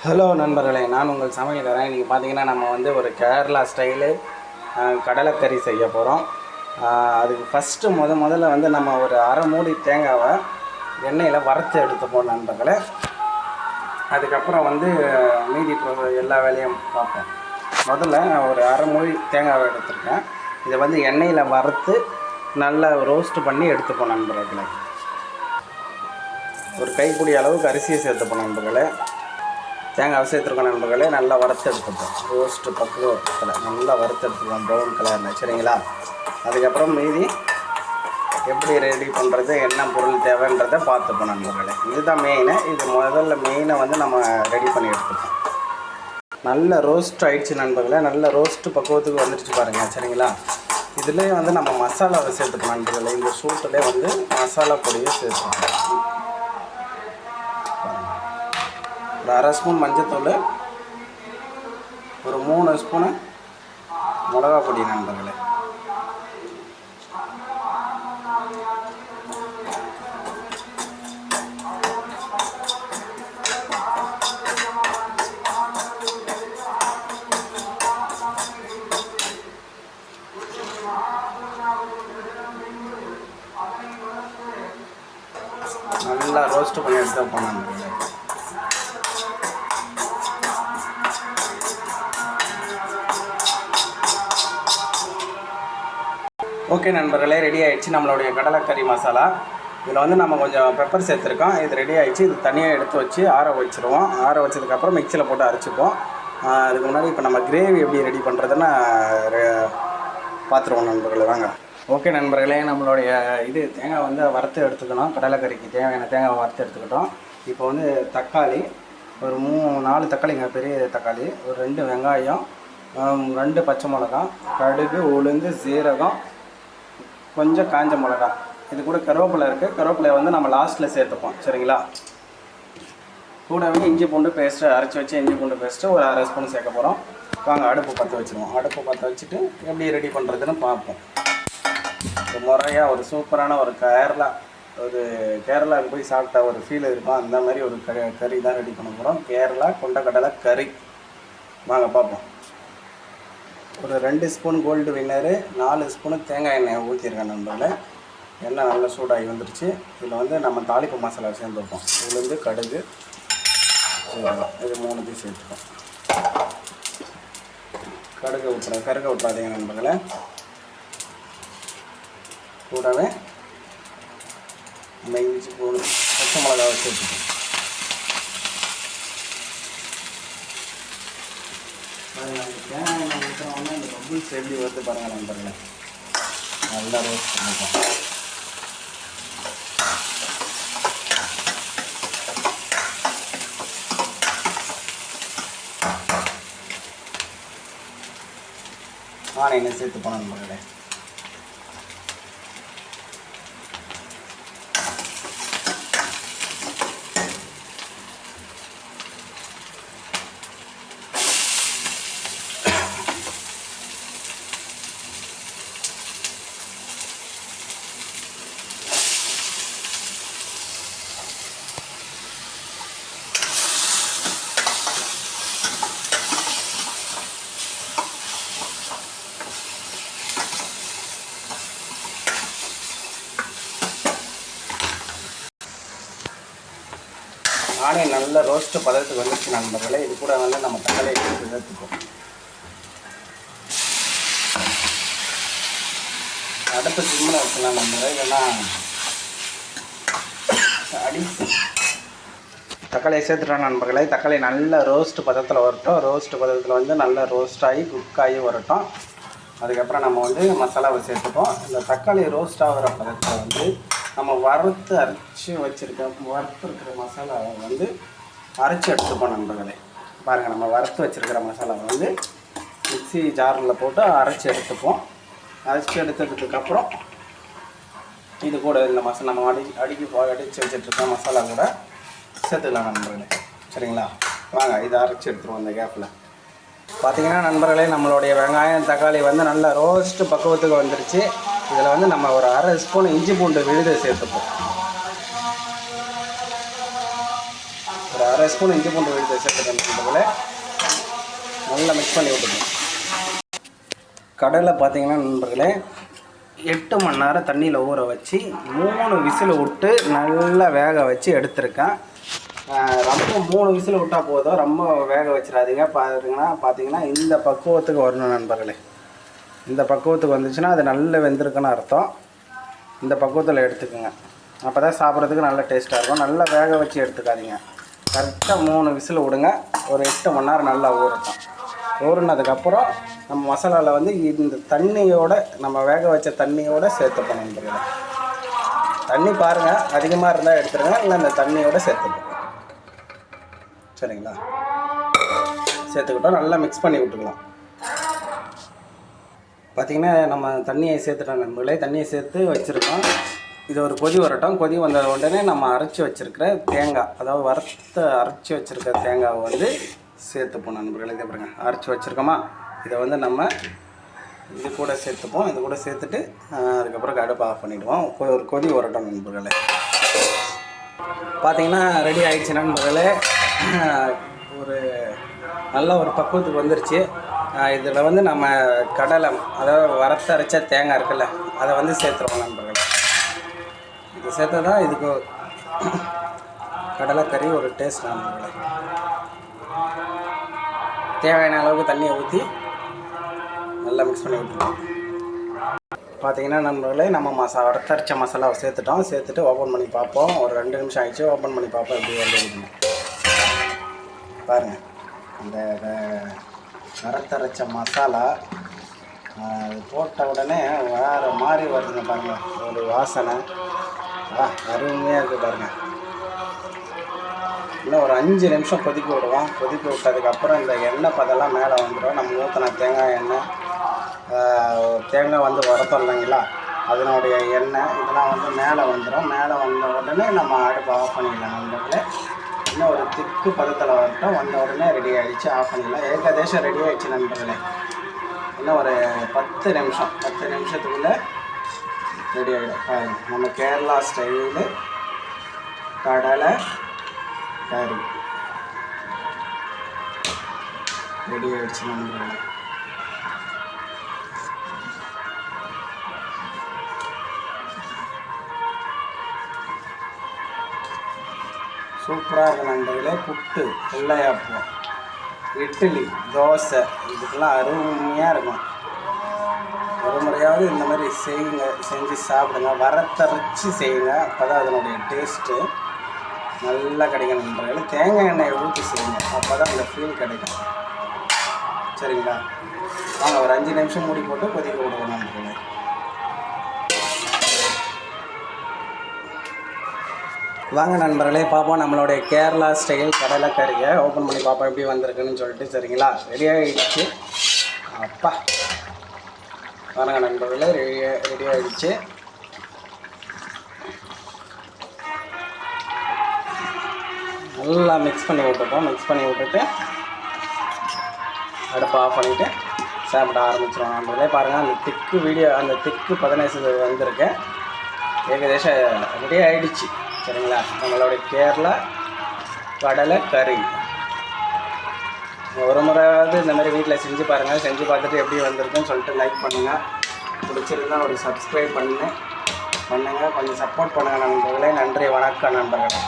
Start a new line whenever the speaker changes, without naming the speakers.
Hello நண்பர்களே, நான் உங்கள் சமையல்காரன். இன்றைக்கி பார்த்தீங்கன்னா நம்ம வந்து ஒரு கேரளா ஸ்டைலு கடலைக்கறி செய்ய போகிறோம். அதுக்கு ஃபஸ்ட்டு முதல்ல வந்து நம்ம ஒரு அரை மூடி தேங்காவை எண்ணெயில் வறுத்து எடுத்துப்போம் நண்பர்களே. அதுக்கப்புறம் வந்து மீதி எல்லா வேலையும் பார்ப்போம். முதல்ல நான் ஒரு அரை மூடி தேங்காவை எடுத்துருக்கேன். இதை வந்து எண்ணெயில் வறுத்து நல்லா ரோஸ்ட்டு பண்ணி எடுத்துப்போம் நண்பர்களே. ஒரு கைப்பிடி அளவுக்கு அரிசியை சேர்த்துப்போம் நண்பர்களே. தேங்காய் சேர்த்துருக்கோம் நண்பர்களே. நல்லா வறுத்து எடுத்துப்போம். ரோஸ்ட்டு பக்குவத்தில் நல்லா வறுத்து எடுத்துப்போம் ப்ரௌன் கலரில். சரிங்களா? அதுக்கப்புறம் மீதி எப்படி ரெடி பண்ணுறது, என்ன பொருள் தேவைன்றதை பார்த்துப்போம் நண்பர்களே. இதுதான் மெயினு. இது முதல்ல மெயினை வந்து நம்ம ரெடி பண்ணி எடுத்துப்போம். நல்ல ரோஸ்ட் ஆகிடுச்சு நண்பர்களே. நல்ல ரோஸ்ட்டு பக்குவத்துக்கு வந்துடுச்சு பாருங்கள். சரிங்களா? இதுலேயே வந்து நம்ம மசாலாவை சேர்த்துப்போம் நண்பர்களே. இந்த சூட்டிலே வந்து மசாலா பொடியை சேர்த்துப்போம். ஒரு அரை ஸ்பூன் மஞ்சத்தூள், ஒரு 3 ஸ்பூனு மிளகா பொடி நண்பர்களே. நல்லா ரோஸ்ட் பண்ணி எடுத்து போனாங்க. ஓகே நண்பர்களே, ரெடி ஆகிடுச்சு நம்மளுடைய கடலைக்கறி மசாலா. இதில் வந்து நம்ம கொஞ்சம் பெப்பர் சேர்த்துருக்கோம். இது ரெடி ஆகிடுச்சு. இது தனியாக எடுத்து வச்சு ஆற வச்சுருவோம். ஆற வச்சதுக்கப்புறம் மிக்சியில் போட்டு அரைச்சிப்போம். அதுக்கு முன்னாடி இப்போ நம்ம கிரேவி எப்படி ரெடி பண்ணுறதுன்னு பார்த்துருவோம் நண்பர்களே. வாங்க. ஓகே நண்பர்களே, நம்மளுடைய தேங்காய் வந்து வறுத்து எடுத்துக்கணும். கடலைக்கறிக்கு தேவையான தேங்காய் வறுத்து எடுத்துக்கிட்டோம். இப்போ வந்து தக்காளி ஒரு 4 தக்காளிங்க, பெரிய தக்காளி, ஒரு 2 வெங்காயம், 2 பச்சை மிளகா, கடுகு, உளுந்து, சீரகம், கொஞ்சம் காஞ்ச மிளகா, இது கூட கருவேப்பிலை இருக்குது. கருவேப்பிலையை வந்து நம்ம லாஸ்ட்டில் சேர்த்துப்போம். சரிங்களா? கூடவே இஞ்சி பூண்டு பேஸ்ட்டு, அரைச்சி வச்சு இஞ்சி பூண்டு பேஸ்ட்டு ஒரு அரை ஸ்பூன் சேர்க்க போகிறோம். வாங்க அடுப்பு பற்ற வச்சுருவோம். அடுப்பு பற்ற வச்சுட்டு எப்படி ரெடி பண்ணுறதுன்னு பார்ப்போம். ஒரு முறையாக ஒரு சூப்பரான ஒரு கேரளாவுக்கு போய் சாப்பிட்டா ஒரு ஃபீல் இருக்கும். அந்த மாதிரி ஒரு கறி தான் ரெடி பண்ண போகிறோம். கேரளா கொண்டக்கடலை கறி. வாங்க பார்ப்போம். ஒரு 2 ஸ்பூன் கோல்டு வின்னரு, 4 ஸ்பூனு தேங்காய் எண்ணெய் ஊற்றிருக்கேன் நண்பர்களே. எண்ணெய் நல்லா சூடாகி வந்துடுச்சு. இதில் வந்து நம்ம தாளிப்பு மசாலா சேர்ந்து வைப்போம். உளுந்து, கடுகு, இது 3 சேர்த்துப்போம். கருக விட்டுறாதீங்க நண்பர்களே. கூடவே நம்ம இஞ்சி பூண்டு பச்சை மிளகாவை சேர்த்துப்போம். தேங்காய் எண்ணெய் ஊற்றுறோம்னா இந்த பபுள்ஸ் எப்படி வருது பாருங்கள் நண்பர்களே. நல்லா ரோஸ்ட் பண்ணிப்போம். ஆனியனை சேர்த்துப்போம் நண்பர்களே. ஆனியன் நல்ல ரோஸ்ட்டு பதத்துக்கு வந்துச்சு நண்பர்களே. இது கூட வந்து நம்ம தக்காளியை சேர்த்துப்போம். அடுப்பு சிம்மில் வச்சுக்கலாம் நண்பர்களே, இல்லைன்னா தக்காளியை சேர்த்துட்டோம் நண்பர்களே. தக்காளி நல்ல ரோஸ்ட்டு பதத்தில் வரட்டும். ரோஸ்ட்டு பதத்தில் வந்து நல்லா ரோஸ்ட் ஆகி குக்காகி வரட்டும். அதுக்கப்புறம் நம்ம வந்து மசாலாவை சேர்த்துப்போம். இந்த தக்காளி ரோஸ்ட் ஆகிற பதத்தில் வந்து நம்ம வறுத்துருக்கிற மசாலாவை வந்து அரைச்சி எடுத்துப்போம் நண்பர்களே. பாருங்கள், நம்ம வறுத்து வச்சுருக்கிற மசாலாவை வந்து மிக்ஸி ஜாரில் போட்டு அரைச்சி எடுத்துப்போம். அரைச்சி எடுத்ததுக்கப்புறம் இது கூட இந்த மசாலா நம்ம அடித்து வச்சுட்ருக்க மசாலா கூட சேர்த்துக்கலாம் நண்பர்களே. சரிங்களா? வாங்க இதை அரைச்சி எடுத்துருவோம். இந்த கேப்பில் பார்த்தீங்கன்னா நண்பர்களே, நம்மளுடைய வெங்காயம் தக்காளி வந்து நல்லா ரோஸ்ட்டு பக்குவத்துக்கு வந்துடுச்சு. இதில் வந்து நம்ம ஒரு அரை ஸ்பூன் இஞ்சி பூண்டு விழுதை சேர்த்துப்போம். ஒரு அரை 1/2 ஸ்பூன் இஞ்சி பூண்டு விழுது சேர்த்துக்கணும். நல்லா மிக்ஸ் பண்ணி விட்டுக்கணும். கடலை பார்த்தீங்கன்னா நண்பர்களே 8 மணி நேரம் தண்ணியில் ஊற வச்சு 3 விசில் விட்டு நல்லா வேக வச்சு எடுத்துருக்கேன். ரொம்ப 3 விசில் விட்டால் போதும், ரொம்ப வேக வச்சிடாதீங்க. பார்த்தீங்கன்னா இந்த பக்குவத்துக்கு வரணும் நண்பர்களே. இந்த பக்குவத்துக்கு வந்துச்சுன்னா அது நல்ல வெந்திருக்குன்னு அர்த்தம். இந்த பக்குவத்தில் எடுத்துக்கோங்க, அப்போ தான் சாப்பிட்றதுக்கு நல்ல டேஸ்ட்டாக இருக்கும். நல்லா வேக வச்சு எடுத்துக்காதீங்க. கரெக்டாக 3 விசில் விடுங்க. ஒரு 8 மணி நேரம் நல்லா ஊறட்டும். ஊறினதுக்கப்புறம் நம்ம மசாலாவில் வந்து இந்த தண்ணியோடு, நம்ம வேக வச்ச தண்ணியோடு சேர்த்துப்போம் நண்பர்களே. தண்ணி பாருங்கள், அதிகமாக இருந்தால் எடுத்துருங்க, இல்லை இந்த தண்ணியோடு சேர்த்துப்போம். சரிங்களா? சேர்த்துக்கிட்டோம், நல்லா மிக்ஸ் பண்ணி விட்டுக்கலாம். பார்த்திங்கன்னா நம்ம தண்ணியை சேர்த்துட்டோம் நண்பர்களே. தண்ணியை சேர்த்து வச்சுருக்கோம். இது ஒரு கொதி வரட்டும். கொதி வந்த உடனே நம்ம அரைச்சி வச்சுருக்கிற தேங்காய், அதாவது வறுத்து அரைச்சி வச்சுருக்கிற தேங்காவை வந்து சேர்த்துப்போம் நண்பர்களே. இதை பாருங்க, அரைச்சி வச்சுருக்கோமா, இதை வந்து நம்ம இது கூட சேர்த்துப்போம். இது கூட சேர்த்துட்டு அதுக்கப்புறம் அடுப்பை ஆஃப் பண்ணிவிடுவோம். ஒரு கொதி வரட்டும் நண்பர்களே. பார்த்திங்கன்னா ரெடி ஆகிடுச்சு நண்பர்களே. ஒரு நல்ல ஒரு பக்குவத்துக்கு வந்துருச்சு. இதில் வந்து நம்ம கடலை, அதாவது வறுத்தரைச்ச தேங்காய் இருக்குல்ல, அதை வந்து சேர்த்துருவோம் நண்பர்களே. இது சேர்த்தா தான் இதுக்கு கடலைக்கறி ஒரு டேஸ்ட் நண்பர்களே. தேவையான அளவுக்கு தண்ணியை ஊற்றி நல்லா மிக்ஸ் பண்ணி விட்டுருவோம். பார்த்தீங்கன்னா நண்பர்களே, நம்ம வறுத்தரைச்ச மசாலாவை சேர்த்துட்டு ஓப்பன் பண்ணி பார்ப்போம். ஒரு 2 நிமிஷம் ஆகிடுச்சு. ஓப்பன் பண்ணி பார்ப்போம் எப்படி வந்து பாருங்கள். இந்த வறுத்தரைச்ச மசாலா போட்ட உடனே வேறு மாதிரி வருதுங்க பாருங்கள். ஒரு வாசனை அருமையாக இருக்குது பாருங்கள். இன்னும் ஒரு 5 நிமிஷம் கொதிக்க விடுவோம். கொதிக்க விட்டதுக்கப்புறம் இந்த எண்ணெய் பதெல்லாம் மேலே வந்துடும். நம்ம ஊற்றின தேங்காய் எண்ணெய், தேங்காய் வந்து வறுத்தோம் இல்லைங்களா, அதனுடைய எண்ணெய் இதெல்லாம் வந்து மேலே வந்துடும். மேலே வந்த உடனே நம்ம அடுப்பை ஆஃப் பண்ணிடலாம் நண்பர்களே. இன்னும் ஒரு திக்கு பதத்தில் வரட்டும். வந்த உடனே ரெடி ஆகிடுச்சு, ஆஃப் பண்ணிடலாம். ஏகதேசம் ரெடி ஆகிடுச்சு நண்பர்களே. இன்னும் ஒரு 10 நிமிஷத்துக்குள்ளே ரெடி ஆகிடும். நம்ம கேரளா ஸ்டைலு கடலை கறி ரெடி ஆகிடுச்சு நண்பர்களே. சூப்பராக இருக்குது நண்பர்களே. புட்டு, வெள்ளையாப்பம், இட்லி, தோசை, இதுக்கெல்லாம் அருமையாக இருக்கும். ஒரு முறையாவது இந்த மாதிரி செஞ்சு சாப்பிடுங்க. வறுத்தரைச்சி செய்யுங்க, அப்போ தான் அதனுடைய டேஸ்ட்டு நல்லா கிடைக்கும் நண்பர்களே. தேங்காய் எண்ணெயை ஊற்றி செய்யுங்க, அப்போ தான் அந்த ஃபீல் கிடைக்கும். சரிங்களா? வாங்க ஒரு 5 நிமிஷம் மூடி போட்டு கொதிக்க விடுவோம் நண்பர்களே. வாங்க நண்பர்களே பார்ப்போம் நம்மளுடைய கேரளா ஸ்டைல் கடலைக்கறியை. ஓப்பன் பண்ணி பார்ப்போம் எப்படி வந்திருக்குன்னு சொல்லிட்டு. சரிங்களா? ரெடி ஆகிடுச்சு. அப்பா வாங்க நண்பர்களே, ரெடி ஆகிடுச்சு. நல்லா மிக்ஸ் பண்ணி விட்டுப்போம். மிக்ஸ் பண்ணி விட்டுட்டு அடுப்பை ஆஃப் பண்ணிவிட்டு சாப்பிட ஆரம்பிச்சிடுவோம் நண்பர்களே. பாருங்கள், அந்த திக்கு 15 வந்திருக்கு. ஏகதேசம் ரெடி ஆகிடுச்சு. சரிங்களா? நம்மளுடைய கேரளா கடலை கறி. ஒரு முறையாவது இந்த மாதிரி வீட்டில் செஞ்சு பாருங்கள். செஞ்சு பார்த்துட்டு எப்படி வந்திருக்குன்னு சொல்லிட்டு லைக் பண்ணுங்கள். பிடிச்சிருந்தா ஒரு சப்ஸ்கிரைப் பண்ணுங்கள். கொஞ்சம் சப்போர்ட் பண்ணுங்கள் நண்பர்களே. நன்றி, வணக்கம் நண்பர்களே.